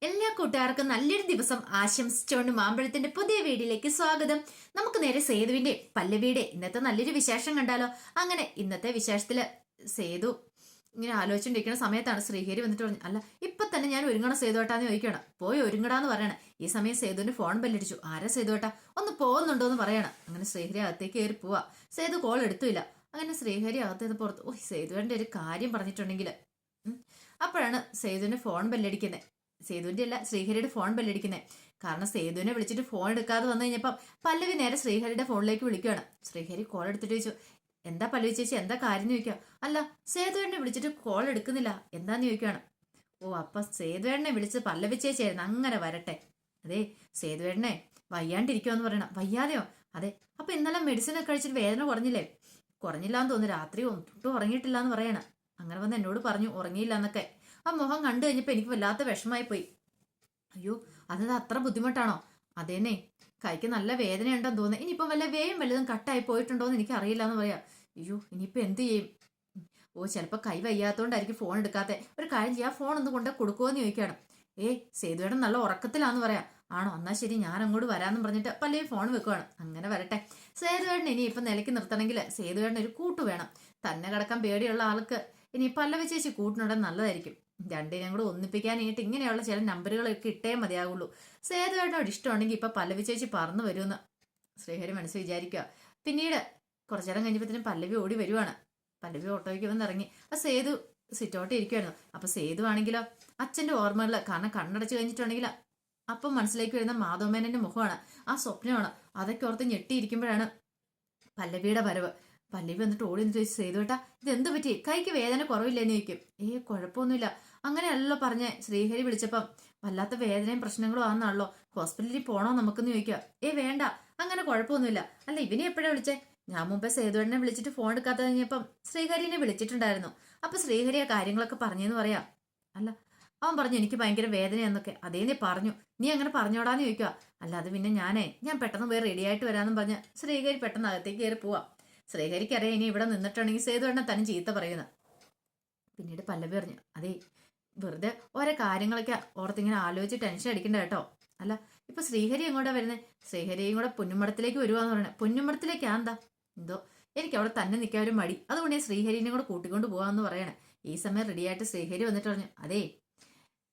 എല്ലാ കൂട്ടുകാർക്കും നല്ലൊരു ദിവസം ആശംസിച്ചുകൊണ്ട് മാമ്പഴത്തിന്റെ പുതിയ വീഡിയോയിലേക്ക് സ്വാഗതം. നമുക്ക് നേരെ സേതുവിന്റെ പല്ലവിയുടെ ഇന്നത്തെ നല്ലൊരു വിശേഷം കണ്ടാലോ. അങ്ങനെ ഇന്നത്തെ വിശേഷത്തില് സേതു ഇങ്ങനെ ആലോചിച്ചുകൊണ്ടിരിക്കുന്ന സമയത്താണ് ശ്രീഹരി വന്നിട്ട് പറഞ്ഞു, അല്ല ഇപ്പൊ തന്നെ ഞാൻ ഒരുങ്ങണം സേതുവേട്ടാന്ന് ചോദിക്കണം. പോയി ഒരുങ്ങടാന്ന് പറയണം. ഈ സമയം സേതുവിന്റെ ഫോൺ ബെല്ലടിച്ചു. ആരാ സേതുവേട്ടാ, ഒന്ന് പോകുന്നുണ്ടോ എന്ന് പറയണം. അങ്ങനെ ശ്രീഹരി അകത്തേക്ക് കയറി പോവാ. സേതു കോൾ എടുത്തില്ല. അങ്ങനെ ശ്രീഹരി അകത്തേക്ക് പുറത്ത്, ഓ സേതുവിന്റെ ഒരു കാര്യം പറഞ്ഞിട്ടുണ്ടെങ്കിൽ അപ്പോഴാണ് സേതുവിന്റെ ഫോൺ ബെല്ലടിക്കുന്നത്. സേതുവിന്റെ അല്ല, ശ്രീഹരിയുടെ ഫോൺ ബെല്ലടിക്കുന്നത്. കാരണം സേതുവിനെ വിളിച്ചിട്ട് ഫോൺ എടുക്കാതെ വന്നു കഴിഞ്ഞപ്പം പല്ലവി നേരെ ശ്രീഹരിയുടെ ഫോണിലേക്ക് വിളിക്കുകയാണ്. ശ്രീഹരി കോൾ എടുത്തിട്ട് ചോദിച്ചു, എന്താ പല്ലവി ചേച്ചി, എന്താ കാര്യം എന്ന് ചോദിക്കാം. അല്ല സേതുവേണ്ണെ വിളിച്ചിട്ട് കോൾ എടുക്കുന്നില്ല, എന്താന്ന് ചോദിക്കുകയാണ്. ഓ അപ്പൊ സേതുവേണ്ണെ വിളിച്ചത് പല്ലവി ചേച്ചിയായിരുന്നു. അങ്ങനെ വരട്ടെ. അതെ സേതുവേണ്ണെ വയ്യാണ്ടിരിക്കുമെന്ന് പറയണം. വയ്യാതെയോ? അതെ. അപ്പൊ ഇന്നലെ മെഡിസിൻ ഒക്കെ കഴിച്ചിട്ട് വേദന കുറഞ്ഞില്ലേ? കുറഞ്ഞില്ല എന്ന് തോന്നുന്നു. രാത്രി ഒട്ടും ഉറങ്ങിയിട്ടില്ല എന്ന് പറയണം. അങ്ങനെ വന്ന് എന്നോട് പറഞ്ഞു ഉറങ്ങിയില്ല എന്നൊക്കെ. ആ മുഖം കണ്ടു കഴിഞ്ഞപ്പോ എനിക്ക് വല്ലാത്ത വിഷമായി പോയി. അയ്യോ അത് അത്ര ബുദ്ധിമുട്ടാണോ? അതേന്നെ, കൈക്ക് നല്ല വേദനയുണ്ടെന്ന് തോന്നുന്നു. ഇനിയിപ്പം വല്ല വേയും വല്ലതും കട്ടായി പോയിട്ടുണ്ടോന്ന് എനിക്ക് അറിയില്ല എന്ന് പറയാം. അയ്യോ ഇനിയിപ്പോ എന്ത് ചെയ്യും? ഓ ചിലപ്പോ കൈ വയ്യാത്തോണ്ടായിരിക്കും ഫോൺ എടുക്കാത്തെ. ഒരു കാര്യം ചെയ്യാം, ഫോൺ ഒന്ന് കൊണ്ട് കൊടുക്കുമോന്ന് ചോദിക്കണം. സേതുവേടൻ നല്ല ഉറക്കത്തിലാന്ന് പറയാം. ആണോ, എന്നാ ശരി ഞാൻ അങ്ങോട്ട് വരാമെന്ന് പറഞ്ഞിട്ട് പല്ലവി ഫോൺ വെക്കുവാണ്. അങ്ങനെ വരട്ടെ. സേതുവേടൻ ഇനി ഇപ്പൊ നിലയ്ക്ക് നിർത്തണമെങ്കിൽ സേതുവേടൻ ഒരു കൂട്ട് വേണം. തന്നെ കിടക്കാൻ പേടിയുള്ള ആൾക്ക് ഇനി പല്ലവി ചേച്ചി കൂട്ടിനുണ്ടെങ്കിൽ നല്ലതായിരിക്കും. രണ്ടിനെയും കൂടെ ഒന്നിപ്പിക്കാനായിട്ട് ഇങ്ങനെയുള്ള ചില നമ്പറുകളൊക്കെ ഇട്ടേ മതിയാകുള്ളൂ. സേതുവേട്ടനോട് ഇഷ്ടമുണ്ടെങ്കിൽ ഇപ്പൊ പല്ലവി ചേച്ചി പറന്നു വരുമെന്ന് ശ്രീഹരി മനസ്സ് വിചാരിക്കുക. പിന്നീട് കുറച്ചു നേരം കഴിഞ്ഞപ്പോഴത്തേനും പല്ലവി ഓടി വരുവാണ്. പല്ലവി ഓട്ടോയ്ക്ക് വന്ന് ഇറങ്ങി. ആ സേതു സിറ്റോട്ട് ഇരിക്കുമായിരുന്നു. അപ്പൊ സേതു ആണെങ്കിലോ അച്ഛന്റെ ഓർമ്മകളിൽ, കാരണം കണ്ണടച്ച് കഴിഞ്ഞിട്ടുണ്ടെങ്കിൽ അപ്പം മനസ്സിലേക്ക് വരുന്ന മാധവമേനന്റെ മുഖമാണ്, ആ സ്വപ്നമാണ്. അതൊക്കെ ഓർത്ത് ഞെട്ടിയിരിക്കുമ്പോഴാണ് പല്ലവിയുടെ വരവ്. പല്ലവി വന്നിട്ട് ഓടി നിന്ന് ചോദിച്ചു, സേതുവേട്ടാ ഇതെന്ത് പറ്റി, കൈക്ക് വേദന കുറവില്ലെന്ന് ചോദിക്കും. കുഴപ്പമൊന്നുമില്ല. അങ്ങനെയല്ലോ പറഞ്ഞേ. ശ്രീഹരി വിളിച്ചപ്പം വല്ലാത്ത വേദനയും പ്രശ്നങ്ങളും ആണെന്നാണല്ലോ, ഹോസ്പിറ്റലിൽ പോണോ നമുക്കെന്ന് ചോദിക്കുക. വേണ്ട, അങ്ങനെ കുഴപ്പമൊന്നുമില്ല. അല്ല ഇവനെ എപ്പോഴാ വിളിച്ചേ? ഞാൻ മുമ്പേ സേതുവേട്ടനെ വിളിച്ചിട്ട് ഫോൺ എടുക്കാത്ത കഴിഞ്ഞപ്പം ശ്രീഹരിനെ വിളിച്ചിട്ടുണ്ടായിരുന്നു. അപ്പൊ ശ്രീഹരി ആ കാര്യങ്ങളൊക്കെ പറഞ്ഞെന്ന് പറയാം. അല്ല അവൻ പറഞ്ഞു എനിക്ക് ഭയങ്കര വേദനയെന്നൊക്കെ. അതേ നീ പറഞ്ഞു, നീ അങ്ങനെ പറഞ്ഞോടാന്ന് ചോദിക്കുക. അല്ല അത് പിന്നെ ഞാൻ പെട്ടെന്ന് പോയി റെഡി ആയിട്ട് വരാമെന്നും പറഞ്ഞ് ശ്രീഹരി പെട്ടെന്ന് അകത്തേക്ക് കയറി പോവാ. ശ്രീഹരിക്ക് അറിയാം ഇനി ഇവിടെ നിന്നിട്ടുണ്ടെങ്കിൽ സേതുവേട്ടനെ തന്നെ ചീത്ത പറയുന്നത്. പിന്നീട് പല്ലവി പറഞ്ഞു, അതെ വെറുതെ ഓരോ കാര്യങ്ങളൊക്കെ ഓർത്തിങ്ങനെ ആലോചിച്ച് ടെൻഷൻ അടിക്കണ്ട കേട്ടോ. അല്ല ഇപ്പൊ ശ്രീഹരി എങ്ങോട്ടാ വരുന്നത്? ശ്രീഹരിയും കൂടെ പൊന്നുമടത്തിലേക്ക് വരുവാന്ന് പറയണേ. പൊന്നുമടത്തിലേക്ക് എന്താ എന്തോ, എനിക്ക് അവിടെ തന്നെ നിൽക്കാൻ ഒരു മടി, അതുകൊണ്ട് ഞാൻ ശ്രീഹരിനെ കൂടെ കൂട്ടിക്കൊണ്ട് പോവാന്ന് പറയണേ. ഈ സമയം റെഡിയായിട്ട് ശ്രീഹരി വന്നിട്ട് പറഞ്ഞു, അതേ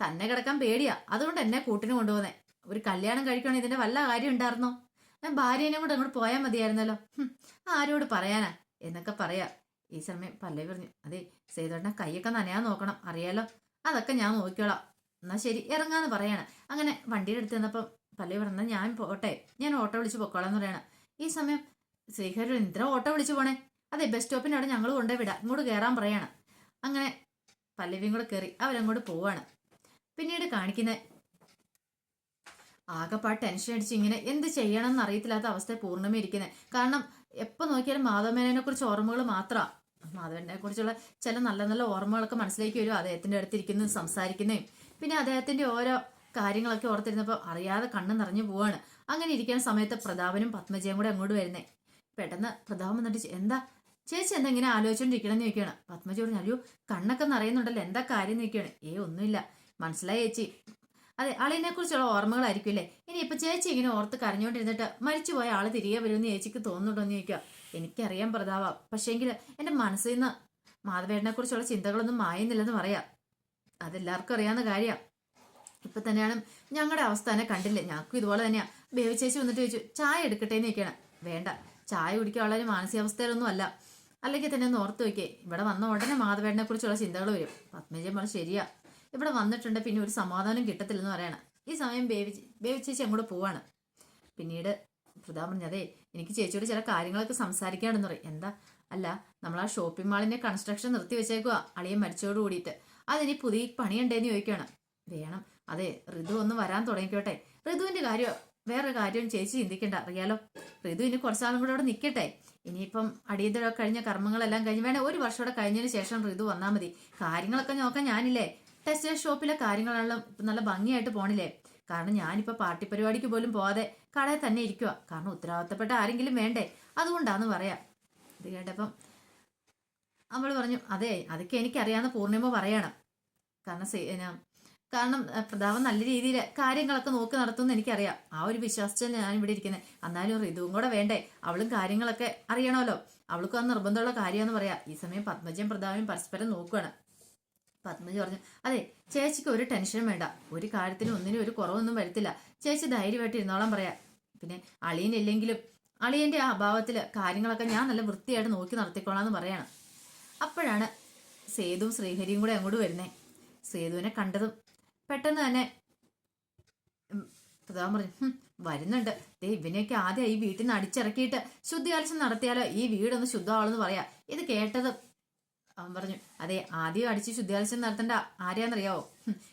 തന്നെ കിടക്കാൻ പേടിയാ, അതുകൊണ്ട് എന്നെ കൂട്ടിന് കൊണ്ടുപോകുന്നേ. ഒരു കല്യാണം കഴിക്കുകയാണെങ്കിൽ ഇതിന്റെ വല്ല കാര്യം ഉണ്ടായിരുന്നോ? ഞാൻ ഭാര്യനെ കൂടെ അങ്ങോട്ട് പോയാൽ മതിയായിരുന്നല്ലോ. ആരോട് പറയാനാ എന്നൊക്കെ പറയാ. ഈ സമയം പല്ലവി പറഞ്ഞു, അതെ സേതുവേട്ടനെ കൈയൊക്കെ നനയാൻ നോക്കണം, അറിയാലോ. അതൊക്കെ ഞാൻ നോക്കിക്കോളാം. എന്നാ ശരി ഇറങ്ങാന്ന് പറയാണ്. അങ്ങനെ വണ്ടിയുടെ അടുത്ത് നിന്നപ്പം പല്ലവി പറഞ്ഞാൽ ഞാൻ പോട്ടെ, ഞാൻ ഓട്ടോ വിളിച്ച് പൊക്കോളാം എന്ന് പറയണം. ഈ സമയം ശ്രീഹരി എന്തിനാ ഓട്ടോ വിളിച്ചു പോണേ? അതെ ബസ് സ്റ്റോപ്പിന്റെ അവിടെ ഞങ്ങൾ കൊണ്ടേ വിടാം, ഇങ്ങോട്ട് കയറാൻ പറയാണ്. അങ്ങനെ പല്ലവിയും കൂടെ കയറി അവരങ്ങോട്ട് പോവാണ്. പിന്നീട് കാണിക്കുന്നത് ആകെപ്പാട് ടെൻഷൻ അടിച്ച് ഇങ്ങനെ എന്ത് ചെയ്യണം എന്ന് അറിയത്തില്ലാത്ത അവസ്ഥ പൂർണ്ണമേ ഇരിക്കുന്നത്. കാരണം എപ്പോൾ നോക്കിയാലും മാധവമേനോനെ കുറിച്ച് ഓർമ്മകൾ മാത്രമാണ്. മാധവനെ കുറിച്ചുള്ള ചില നല്ല നല്ല ഓർമ്മകളൊക്കെ മനസ്സിലേക്ക് വരും. അദ്ദേഹത്തിന്റെ അടുത്തിരിക്കുന്നതും സംസാരിക്കുന്നതും പിന്നെ അദ്ദേഹത്തിന്റെ ഓരോ കാര്യങ്ങളൊക്കെ ഓർത്തിരുന്നപ്പോൾ അറിയാതെ കണ്ണ് നിറഞ്ഞു പോവാണ്. അങ്ങനെ ഇരിക്കുന്ന സമയത്ത് പ്രതാപനും പത്മജയും കൂടെ അങ്ങോട്ട് വരുന്നേ. പെട്ടെന്ന് പ്രതാപം വന്നിട്ട്, എന്താ ചേച്ചി എന്താ ഇങ്ങനെ ആലോചിച്ചോണ്ടിരിക്കണമെന്ന് ചോദിക്കുകയാണ്. പത്മജയോട്, അയ്യോ കണ്ണൊക്കെ നിറയുന്നുണ്ടല്ലോ, എന്താ കാര്യം ചോദിക്കുകയാണ്. ഒന്നുമില്ല, മനസ്സിലായി ചേച്ചി. അതെ അളിനെ കുറിച്ചുള്ള ഓർമ്മകളായിരിക്കും അല്ലേ. ഇനിയിപ്പൊ ചേച്ചി ഇങ്ങനെ ഓർത്ത് കരഞ്ഞോണ്ടിരുന്നിട്ട് മരിച്ചുപോയ ആള് തിരികെ വരുമെന്ന് ചേച്ചിക്ക് തോന്നുന്നുണ്ടോ എന്ന് ചോദിക്കുക. എനിക്കറിയാം പ്രതാപ, പക്ഷേങ്കിൽ എന്റെ മനസ്സിൽ നിന്ന് മാധവേട്ടനെ കുറിച്ചുള്ള ചിന്തകളൊന്നും മായുന്നില്ലെന്ന് പറയാം. അതെല്ലാവർക്കും അറിയാവുന്ന കാര്യമാണ്. ഇപ്പൊ തന്നെയാണ് ഞങ്ങളുടെ അവസ്ഥ തന്നെ കണ്ടില്ലേ, ഞങ്ങൾക്കും ഇതുപോലെ തന്നെയാ. ബേബി ചേച്ചി വന്നിട്ട് ചോദിച്ചു, ചായ എടുക്കട്ടേന്ന് ചോദിക്കണം. വേണ്ട, ചായ കുടിക്കാനുള്ള ഒരു മാനസികാവസ്ഥയിലൊന്നും അല്ല. അല്ലെങ്കിൽ തന്നെ ഒന്ന് ഓർത്ത് വയ്ക്കേ, ഇവിടെ വന്ന ഉടനെ മാധവേട്ടനെ കുറിച്ചുള്ള ചിന്തകൾ വരും. പത്മജയം പറഞ്ഞു, ശരിയാ, ഇവിടെ വന്നിട്ടുണ്ട് പിന്നെ ഒരു സമാധാനം കിട്ടത്തില്ലെന്ന് പറയണം. ഈ സമയം ബേബി ചേച്ചി അങ്ങോട്ട് പോവാണ്. പിന്നീട് പ്രതാപൻ പറഞ്ഞു, അതെ എനിക്ക് ചേച്ചിയോട് ചില കാര്യങ്ങളൊക്കെ സംസാരിക്കാണെന്ന് പറയും. എന്താ? അല്ല നമ്മൾ ആ ഷോപ്പിംഗ് മാളിന്റെ കൺസ്ട്രക്ഷൻ നിർത്തി വെച്ചേക്കുക അളിയൻ മരിച്ചോട് കൂടിയിട്ട്. അതിനി പുതിയ പണിയുണ്ടേന്ന് ചോദിക്കുകയാണ്. വേണം, അതെ ഋതു ഒന്ന് വരാൻ തുടങ്ങിക്കോട്ടെ. ഋതുവിന്റെ കാര്യം വേറെ കാര്യം ചേച്ചി ചിന്തിക്കണ്ട, അറിയാലോ. ഋതു ഇനി കുറച്ചാളും കൂടെ അവിടെ നിൽക്കട്ടെ. ഇനിയിപ്പം അടിയന്തര കഴിഞ്ഞ കർമ്മങ്ങളെല്ലാം കഴിഞ്ഞ് വേണേ ഒരു വർഷം കൂടെ കഴിഞ്ഞതിന് ശേഷം ഋതു വന്നാൽ മതി. കാര്യങ്ങളൊക്കെ നോക്കാൻ ഞാനില്ലേ. ടെക്സ്റ്റൈൽ ഷോപ്പിലെ കാര്യങ്ങളെല്ലാം നല്ല ഭംഗിയായിട്ട് പോണില്ലേ. കാരണം ഞാനിപ്പോ പാർട്ടി പരിപാടിക്ക് പോലും പോവാതെ കടയിൽ തന്നെ ഇരിക്കുക. കാരണം ഉത്തരവാദിത്തപ്പെട്ട ആരെങ്കിലും വേണ്ടേ, അതുകൊണ്ടാന്ന് പറയാം. ഇത് കേട്ടപ്പം അവൾ പറഞ്ഞു, അതെ അതൊക്കെ എനിക്കറിയാവുന്ന പൂർണിമ പറയണം. കാരണം കാരണം പ്രതാപൻ നല്ല രീതിയിൽ കാര്യങ്ങളൊക്കെ നോക്കി നടത്തുമെന്ന് എനിക്കറിയാം. ആ ഒരു വിശ്വാസത്തിൽ ഞാൻ ഇവിടെ ഇരിക്കുന്നത്. എന്നാലും ഋതുവും കൂടെ വേണ്ടേ, അവളും കാര്യങ്ങളൊക്കെ അറിയണമല്ലോ. അവൾക്ക് ആ നിർബന്ധമുള്ള കാര്യമെന്ന് പറയാം. ഈ സമയം പത്മജയും പ്രതാപനും പരസ്പരം നോക്കുകയാണ്. പത്മജ പറഞ്ഞു, അതെ ചേച്ചിക്ക് ഒരു ടെൻഷനും വേണ്ട, ഒരു കാര്യത്തിനും ഒന്നിനും ഒരു കുറവൊന്നും വരത്തില്ല, ചേച്ചി ധൈര്യമായിട്ട് ഇരുന്നോളാൻ പറയാം. പിന്നെ അളിയനില്ലെങ്കിലും അളിയന്റെ ആ അഭാവത്തില് കാര്യങ്ങളൊക്കെ ഞാൻ നല്ല വൃത്തിയായിട്ട് നോക്കി നടത്തിക്കോളാന്ന് പറയാണ്. അപ്പോഴാണ് സേതുവും ശ്രീഹരിയും കൂടെ അങ്ങോട്ട് വരുന്നേ. സേതുവിനെ കണ്ടതും പെട്ടെന്ന് തന്നെ പ്രതാപൻ പറഞ്ഞു, വരുന്നുണ്ട്, ദേ ഇവനെയൊക്കെ ആദ്യം ഈ വീട്ടിൽ നിന്ന് അടിച്ചിറക്കിയിട്ട് ശുദ്ധികലശം നടത്തിയാലോ ഈ വീടൊന്ന് ശുദ്ധമാവെന്ന് പറയാ. ഇത് കേട്ടത് അവൻ പറഞ്ഞു, അതെ ആദ്യം അടിച്ച് ശുദ്ധികലശം നടത്തേണ്ട ആരെയാണെന്നറിയാവോ,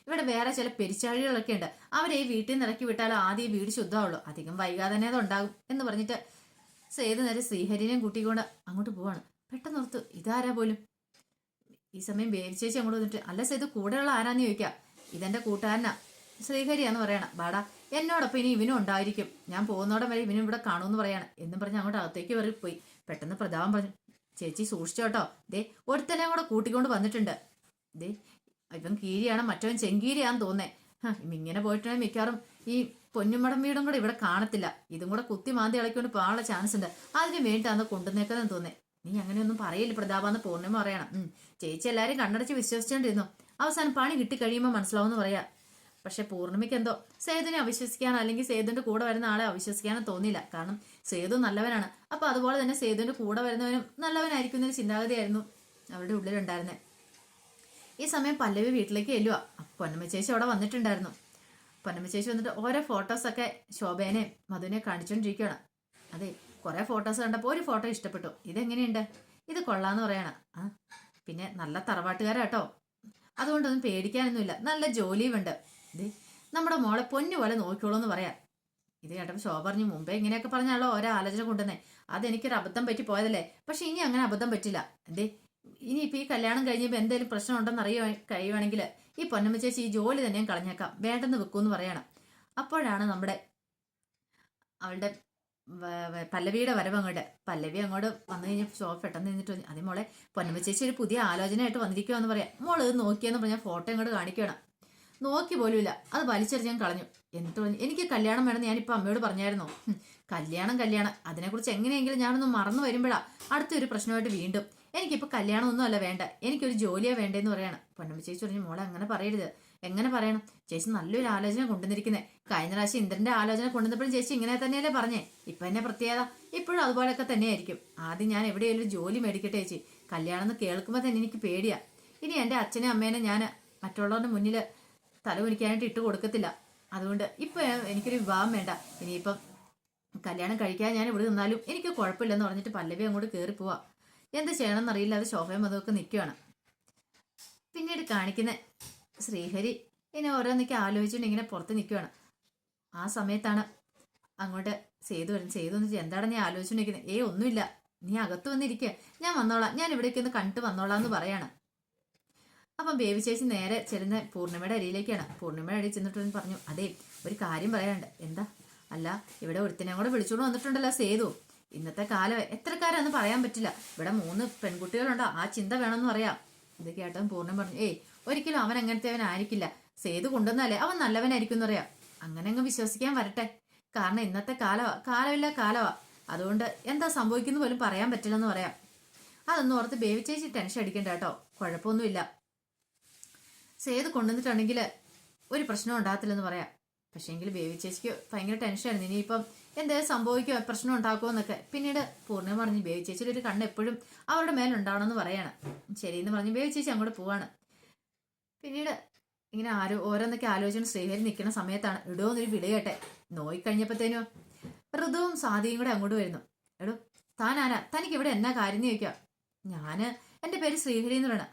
ഇവിടെ വേറെ ചില പെരിച്ചാഴികളൊക്കെ ഉണ്ട്, അവരെ ഈ വീട്ടിൽ നിന്ന് ഇറക്കി വിട്ടാലോ ആദ്യം ഈ വീട് ശുദ്ധമാവുള്ളൂ, അധികം വൈകാതെ തന്നെ അത് ഉണ്ടാകും എന്ന് പറഞ്ഞിട്ട് സേതു നേരെ ശ്രീഹരിനെയും കൂട്ടിക്കൊണ്ട് അങ്ങോട്ട് പോവാണ്. പെട്ടെന്ന് ഓർത്തു, ഇതാരാ പോലും. ഈ സമയം ബേബിച്ചേച്ചി അങ്ങോട്ട് വന്നിട്ട്, അല്ല സേതു കൂടെയുള്ള ആരാന്ന് ചോദിക്കാം. ഇതെന്റെ കൂട്ടുകാരനാ ശ്രീഹരിയാന്ന് പറയണം. ബാടാ എന്നോടൊപ്പം ഇനി ഇവനും ഉണ്ടായിരിക്കും, ഞാൻ പോകുന്നോടം വരെ ഇവനും ഇവിടെ കാണുമെന്ന് പറയാണ് എന്നും പറഞ്ഞ് അങ്ങോട്ട് അകത്തേക്ക് വരെ പോയി. പെട്ടെന്ന് പ്രതാപൻ പറഞ്ഞു, ചേച്ചി സൂക്ഷിച്ചോട്ടോ, ദേ ഒരുത്തനെ കൂടെ കൂട്ടിക്കൊണ്ട് വന്നിട്ടുണ്ട്, ദേ ഇവൻ കീരിയാണ്, മറ്റവൻ ചെങ്കീരിയാന്ന് തോന്നേ. ഇങ്ങനെ പോയിട്ടുണ്ടെങ്കിൽ മിക്കവാറും ഈ പൊന്നുമടം വീടും കൂടെ ഇവിടെ കാണത്തില്ല, ഇതും കൂടെ കുത്തി മാന്തി ഇളക്കിക്കൊണ്ട് പോകാനുള്ള ചാൻസ് ഉണ്ട്, അതിന് വേണ്ടിട്ടാന്ന് കൊണ്ടുവന്നേക്കെന്ന് തോന്നേ. നീ അങ്ങനെയൊന്നും പറയില്ല പ്രതാപാന്ന് പൂർണ്ണിമ പറയണം. ചേച്ചി എല്ലാരും കണ്ണടച്ച് വിശ്വസിച്ചോണ്ടിരുന്നു, അവസാനം പണി കിട്ടി കഴിയുമ്പോൾ മനസ്സിലാവുമെന്ന് പറയാ. പക്ഷെ പൂർണ്ണിമയ്ക്ക് എന്തോ സേതുവിനെ അവിശ്വസിക്കാനോ അല്ലെങ്കിൽ സേതുവിന്റെ കൂടെ വരുന്ന ആളെ അവിശ്വസിക്കാനോ തോന്നിയില്ല. കാരണം സേതു നല്ലവനാണ്, അപ്പൊ അതുപോലെ തന്നെ സേതുവിന്റെ കൂടെ വരുന്നവനും നല്ലവനായിരിക്കും എന്നൊരു ചിന്താഗതിയായിരുന്നു അവരുടെ ഉള്ളിലുണ്ടായിരുന്നത്. ഈ സമയം പല്ലവി വീട്ടിലേക്ക് ചെല്ലുക. പൊന്നമ്മ ചേച്ചി അവിടെ വന്നിട്ടുണ്ടായിരുന്നു. പൊന്നമ്മ ചേച്ചി വന്നിട്ട് ഓരോ ഫോട്ടോസൊക്കെ ശോഭേനെ മധുവിനെ കാണിച്ചോണ്ടിരിക്കുകയാണ്. അതെ കുറെ ഫോട്ടോസ് കണ്ടപ്പോൾ ഒരു ഫോട്ടോ ഇഷ്ടപ്പെട്ടു, ഇതെങ്ങനെയുണ്ട്, ഇത് കൊള്ളാന്ന് പറയണ. പിന്നെ നല്ല തറവാട്ടുകാരാട്ടോ, അതുകൊണ്ടൊന്നും പേടിക്കാനൊന്നുമില്ല, നല്ല ജോലിയുമുണ്ട്, ഇത് നമ്മുടെ മോളെ പൊന്നു പോലെ നോക്കിക്കോളൂ എന്ന് പറയാം. ഇത് കേട്ടപ്പോൾ ശോഭ പറഞ്ഞു, മുമ്പേ ഇങ്ങനെയൊക്കെ പറഞ്ഞാലോ ഓരോ ആലോചന കൊണ്ടുവന്നേ, അതെനിക്കൊരു അബദ്ധം പറ്റി പോയതല്ലേ, പക്ഷെ ഇനി അങ്ങനെ അബദ്ധം പറ്റില്ല. എന്തേ ഇനിയിപ്പോൾ ഈ കല്യാണം കഴിഞ്ഞപ്പോൾ എന്തെങ്കിലും പ്രശ്നം ഉണ്ടെന്ന് കഴിയുവാണെങ്കിൽ ഈ പൊന്നമ്മ ചേച്ചി ഈ ജോലി തന്നെയും കളഞ്ഞേക്കാം, വേണ്ടെന്ന് വെക്കൂന്ന് പറയണം. അപ്പോഴാണ് അവളുടെ പല്ലവിയുടെ വരവ് അങ്ങോട്ട്. പല്ലവി അങ്ങോട്ട് വന്നു കഴിഞ്ഞാൽ ശോഭ പെട്ടെന്ന് നിന്നിട്ട് അതേ മോളെ പൊന്നമ്മ ചേച്ചി ഒരു പുതിയ ആലോചനയായിട്ട് വന്നിരിക്കുവാന്ന് പറയാം. മോള് ഇത് നോക്കിയെന്ന് പറഞ്ഞാൽ ഫോട്ടോ അങ്ങോട്ട് കാണിക്കണം. നോക്കി പോലുമില്ല, അത് വലിച്ചെറിഞ്ഞ് ഞാൻ കളഞ്ഞു. എന്നിട്ട് പറഞ്ഞു, എനിക്ക് കല്യാണം വേണമെന്ന് ഞാനിപ്പോൾ അമ്മയോട് പറഞ്ഞായിരുന്നോ. കല്യാണം അതിനെക്കുറിച്ച് എങ്ങനെയെങ്കിലും ഞാനൊന്ന് മറന്നു വരുമ്പോഴാ അടുത്തൊരു പ്രശ്നമായിട്ട് വീണ്ടും. എനിക്കിപ്പോൾ കല്യാണമൊന്നും അല്ല വേണ്ട, എനിക്കൊരു ജോലിയാ വേണ്ടേന്ന് പറയണം. പൊന്നമ്മ ചേച്ചി പറഞ്ഞു, മോളെ അങ്ങനെ പറയരുത്. എങ്ങനെ പറയണം, ചേച്ചി നല്ലൊരു ആലോചന കൊണ്ടുവന്നിരിക്കുന്നത്. കഴിഞ്ഞ പ്രാവശ്യം ഇന്ദ്രന്റെ ആലോചന കൊണ്ടുവന്നപ്പോഴും ചേച്ചി ഇങ്ങനെ തന്നെയല്ലേ പറഞ്ഞേ, ഇപ്പൊ എന്നെ പ്രത്യേകത ഇപ്പോഴും അതുപോലെയൊക്കെ തന്നെയായിരിക്കും. ആദ്യം ഞാൻ എവിടെയെങ്കിലും ഒരു ജോലി മേടിക്കട്ടെ ചേച്ചി, കല്യാണം എന്ന് കേൾക്കുമ്പോൾ തന്നെ എനിക്ക് പേടിയാ. ഇനി എൻ്റെ അച്ഛനും അമ്മേനെ ഞാൻ മറ്റുള്ളവരുടെ മുന്നിൽ തലകുനിക്കാനായിട്ട് ഇട്ട് കൊടുക്കത്തില്ല. അതുകൊണ്ട് ഇപ്പൊ എനിക്കൊരു വിവാഹം വേണ്ട, ഇനിയിപ്പം കല്യാണം കഴിക്കാൻ ഞാൻ ഇവിടെ നിന്നാലും എനിക്ക് കുഴപ്പമില്ലെന്ന് പറഞ്ഞിട്ട് പല്ലവി അങ്ങോട്ട് കയറി പോവാ. എന്ത് ചെയ്യണമെന്ന് അറിയില്ല, അത് ശോഭയും അതൊക്കെ നിൽക്കുകയാണ്. പിന്നീട് കാണിക്കുന്ന ശ്രീഹരി ഇനി ഓരോന്നൊക്കെ ആലോചിച്ചുകൊണ്ട് ഇങ്ങനെ പുറത്ത് നിൽക്കുകയാണ്. ആ സമയത്താണ് അങ്ങോട്ട് സേതു വരുന്നത്. സേതു എന്ന് എന്താണ് നീ ആലോചിച്ചുകൊണ്ടിരിക്കുന്നത്? ഒന്നുമില്ല, നീ അകത്ത് വന്നിരിക്കുക, ഞാൻ വന്നോളാം, ഞാൻ ഇവിടേക്ക് ഒന്ന് കണ്ടിട്ട് വന്നോളാം എന്ന് പറയാണ്. അപ്പം ബേബി ചേച്ചി നേരെ ചെല്ലുന്ന പൂർണ്ണിമയുടെ അരിയിലേക്കാണ്. പൂർണ്ണിമയുടെ അടിയിൽ ചെന്നിട്ട് പറഞ്ഞു, അതെ ഒരു കാര്യം പറയാനുണ്ട്. എന്താ? അല്ല ഇവിടെ ഒരുത്തിനെ കൂടെ വിളിച്ചുകൊണ്ട് വന്നിട്ടുണ്ടല്ലോ സേതു. ഇന്നത്തെ കാലം എത്രക്കാരാന്ന് പറയാൻ പറ്റില്ല, ഇവിടെ 3 പെൺകുട്ടികളുണ്ടോ, ആ ചിന്ത വേണമെന്ന് പറയാം. ഇത് കേട്ടവൻ പൂർണ്ണിമ പറഞ്ഞു, ഒരിക്കലും അവൻ അങ്ങനത്തെവനായിരിക്കില്ല, സേതു കൊണ്ടുവന്നാലേ അവൻ നല്ലവനായിരിക്കും എന്ന് പറയാം. അങ്ങനെ അങ്ങ് വിശ്വസിക്കാൻ വരട്ടെ, കാരണം ഇന്നത്തെ കാലമാ, അതുകൊണ്ട് എന്താ സംഭവിക്കുന്നു പോലും പറയാൻ പറ്റില്ലെന്ന് പറയാം. അതൊന്നും ഓർത്ത് ബേബി ചേച്ചി ടെൻഷൻ അടിക്കണ്ട കേട്ടോ, കുഴപ്പമൊന്നുമില്ല, സേതു കൊണ്ടുവന്നിട്ടുണ്ടെങ്കിൽ ഒരു പ്രശ്നം ഉണ്ടാകത്തില്ലെന്ന് പറയാം. പക്ഷേങ്കിൽ ബേബി ചേച്ചിക്ക് ഭയങ്കര ടെൻഷനായിരുന്നു, ഇനിയിപ്പം എന്തെങ്കിലും സംഭവിക്കുമോ, പ്രശ്നം ഉണ്ടാക്കുമോ എന്നൊക്കെ. പിന്നീട് പൂർണ്ണിമ പറഞ്ഞു, ബേബി ചേച്ചിയുടെ ഒരു കണ്ണ് എപ്പോഴും അവരുടെ മേലുണ്ടാവണമെന്ന് പറയാണ്. ശരിയെന്ന് പറഞ്ഞ് ബേബി ചേച്ചി അങ്ങോട്ട് പോവാണ്. പിന്നീട് ഇങ്ങനെ ഓരോന്നൊക്കെ ആലോചിച്ചുകൊണ്ട് ശ്രീഹരി നിൽക്കുന്ന സമയത്താണ് ഇടുവെന്നൊരു വിളി കേട്ടെ. നോയിക്കഴിഞ്ഞപ്പോഴത്തേനോ ഋതുവും സാദിയും കൂടെ അങ്ങോട്ട് വരുന്നു. എടോ താനാരാ, തനിക്ക് ഇവിടെ എന്നാ കാര്യം എന്ന് ചോദിക്കാം. എൻ്റെ പേര് ശ്രീഹരി എന്ന് പറയണം.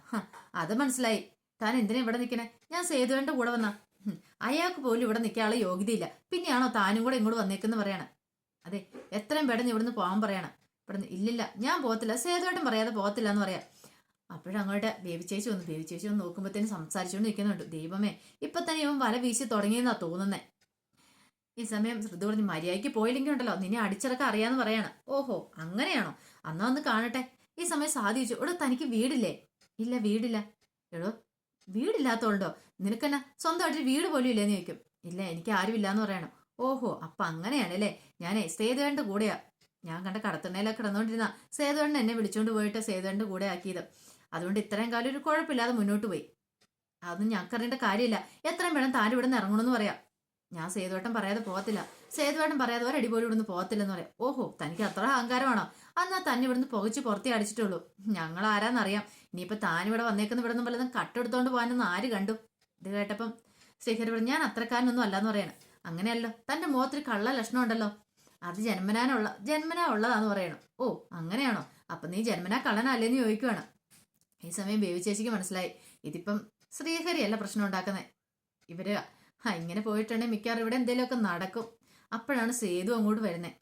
അത് മനസ്സിലായി, താൻ എന്തിനാ ഇവിടെ നിൽക്കണേ? ഞാൻ സേതുവിന്റെ കൂടെ വന്നാ. അയാൾക്ക് പോലും ഇവിടെ നിൽക്കാനുള്ള യോഗ്യതയില്ല, പിന്നെയാണോ താനും കൂടെ ഇങ്ങോട്ട് വന്നേക്കെന്ന് പറയണം. അതെ എത്രയും പെട്ടെന്ന് ഇവിടുന്ന് പോകാൻ പറയണം. ഇവിടുന്ന് ഇല്ലില്ല ഞാൻ പോകത്തില്ല, സേതുവായിട്ടും പറയാതെ പോകത്തില്ല എന്ന് പറയാം. അപ്പോഴങ്ങോട്ട് ബേബി ചേച്ചി ഒന്ന് നോക്കുമ്പോഴത്തേനും സംസാരിച്ചുകൊണ്ട് നിൽക്കുന്നുണ്ട്. ദൈവമേ ഇപ്പൊ തന്നെ ഇവൻ വല വീശി തുടങ്ങിയെന്നാ തോന്നുന്നേ. ഈ സമയം ഋതു പറഞ്ഞ്, മര്യാദയ്ക്ക് പോയില്ലെങ്കിൽ ഉണ്ടല്ലോ നിന്നെ അടിച്ചിറക്കാൻ അറിയാന്ന് പറയാണ്. ഓഹോ അങ്ങനെയാണോ, അന്നാ ഒന്ന് കാണട്ടെ. ഈ സമയം സാധിച്ചു, എടോ തനിക്ക് വീടില്ലേ? ഇല്ല വീടില്ല. എടോ വീടില്ലാത്തോണ്ടോ? നിനക്കെന്നാ സ്വന്തമായിട്ടൊരു വീട് പോലും ഇല്ലെന്ന് ചോദിക്കും. ഇല്ല, എനിക്ക് ആരും ഇല്ലാന്ന് പറയണം. ഓഹോ, അപ്പൊ അങ്ങനെയാണല്ലേ. ഞാനേ സേതുവേണ്ട കൂടെയാ ഞാൻ കണ്ട കടത്തിണ്ണയിലൊക്കെ കിടന്നോണ്ടിരുന്ന സേതുവേണ്ണൻ എന്നെ വിളിച്ചോണ്ട് പോയിട്ട് സേതുവേണ്ട കൂടെ ആക്കിയത്. അതുകൊണ്ട് ഇത്രയും കാലം ഒരു കുഴപ്പമില്ലാതെ മുന്നോട്ട് പോയി. അതൊന്നും ഞങ്ങൾക്കറിയേണ്ട കാര്യമില്ല. എത്രയും വേണം താൻ ഇവിടെ നിന്ന് ഇറങ്ങണമെന്ന് പറയാം. ഞാൻ സേതുവേട്ടൻ പറയാതെ പോകത്തില്ല. സേതുവേട്ടൻ പറയാതെ ഒരടി പോലും ഇവിടുന്ന് പോകത്തില്ലെന്ന് പറയാം. ഓഹോ, തനിക്ക് അത്ര അഹങ്കാരമാണോ? എന്നാ തന്നെ ഇവിടുന്ന് പുകച്ച് പുറത്തേ അടിച്ചിട്ടുള്ളൂ. ഞങ്ങൾ ആരാന്നറിയാം. ഇനിയിപ്പോ താൻ ഇവിടെ വന്നേക്കുന്ന ഇവിടെ നിന്ന് വല്ലതും കട്ടെടുത്തോണ്ട് പോകാനൊന്നും ആര് കണ്ടു? ഇത് കേട്ടപ്പം ശ്രീഹരി പറഞ്ഞു, ഞാൻ അത്രക്കാരനൊന്നും അല്ലാന്ന് പറയണം. അങ്ങനെയല്ലോ, തന്റെ മുഖത്തിൽ കള്ള ലക്ഷണം ഉണ്ടല്ലോ. അത് ജന്മനാ ഉള്ളതാന്ന് പറയണം. ഓ, അങ്ങനെയാണോ? അപ്പൊ നീ ജന്മനാ കള്ളനല്ലേന്ന് ചോദിക്കുവാണ്. ഈ സമയം ബേബി ചേച്ചിക്ക് മനസ്സിലായി, ഇതിപ്പം ശ്രീഹരിയല്ല പ്രശ്നം ഉണ്ടാക്കുന്നത്. ഇവര് ഇങ്ങനെ പോയിട്ടുണ്ടെങ്കിൽ മിക്കവാറും ഇവിടെ എന്തെങ്കിലുമൊക്കെ നടക്കും. അപ്പോഴാണ് സേതു അങ്ങോട്ട് വരുന്നത്.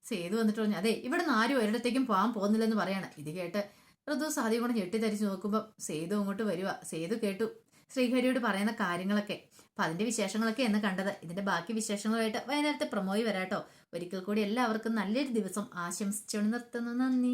സേതു വന്നിട്ട് പറഞ്ഞു, അതെ ഇവിടെ നിന്ന് ആരും ഒരിടത്തേക്കും പോകാൻ പോകുന്നില്ലെന്ന് പറയാണ്. ഇത് കേട്ട് ഋതു സാധ്യം കൂടെ ഞെട്ടിത്തരിച്ച് നോക്കുമ്പോൾ സേതു അങ്ങോട്ട് വരുക. സേതു കേട്ടു ശ്രീഹരിയോട് പറയുന്ന കാര്യങ്ങളൊക്കെ. അപ്പൊ അതിന്റെ വിശേഷങ്ങളൊക്കെ എന്ന് കണ്ടത്. ഇതിന്റെ ബാക്കി വിശേഷങ്ങളുമായിട്ട് വൈകുന്നേരത്തെ പ്രമോയി വരാട്ടോ. ഒരിക്കൽ കൂടി എല്ലാവർക്കും നല്ലൊരു ദിവസം ആശംസിച്ചുകൊണ്ട് നിർത്തുന്നു. നന്ദി.